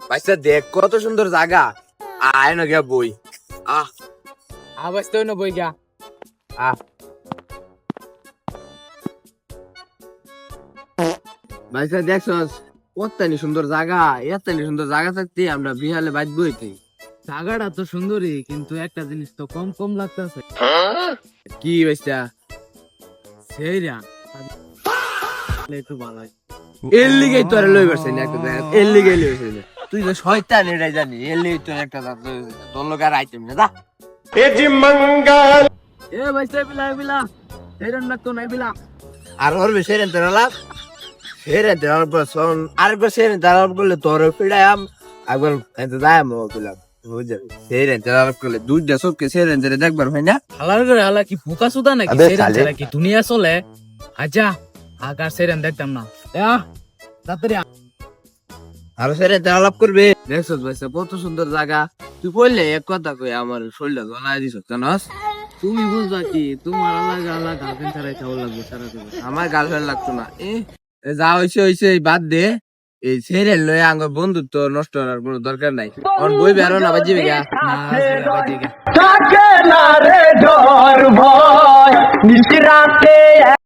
ভাইসা দেখ কত সুন্দর জায়গা। আয় না গিয়া বই। আহ আবাস তো না বই গা। আহ ভাইসা দেখছস কতনি সুন্দর জায়গা, এতনি সুন্দর জায়গা থাকতে আমরা বিহালে বাইত বইতে। জায়গাটা তো সুন্দরই, কিন্তু একটা জিনিস তো কম কম লাগতেছে। কি ভাইসা সেইরা একটু ভালো হয়। এর লিগেই তোর লই বসে না একটা জায়গা, এর লিগেই লই বসে। তুই তো শয়তান এটাই জানি, এর লিগেই তোর একটা তোর লোক আর আইটেম না দা। এ ভাইসা বিলা বিলা সেইরন লাগতো না বিলা। আর ওর বেশি রেন্তে রালাম সেরে দেওয়ার পর শোন আরেকবার সেরে দেওয়ার করলে তোর ফিরাইম একবার এতে যাই আমি বললাম বুঝলি সেরে দেওয়ার করলে দুইটা সবকে সেরে দেওয়ার দেখবার হয় না। হালার করে হালা কি ফোকা সুদা নাকি? আবে সেইরন শালে। ছাড়া কি দুনিয়া চলে? আচ্ছা আগার সেইরন দেখতাম না। তাড়াতাড়ি আর সেরে দেওয়ার করবে দেখছো ভাইসা কত সুন্দর জায়গা। তুই বললে এক কথা কই আমার শরীরটা গলায় দিছ জানাস। তুমি বুঝবা কি, তোমার আলাদা আলাদা গার্লফ্রেন্ড ছাড়াই খাওয়া লাগবে সারা জীবন। আমার গার্লফ্রেন্ড লাগতো না যা হইছে হইছে এই বাদ দে। এই সেরে লয়ে আঙ্গ বন্ধুত্ব নষ্ট করার কোনো দরকার নাই। অন বই বেরো না বাজিবে গা। না সেইরা বাজে গা। থাকে না রে ডর ভয় নিশরাতে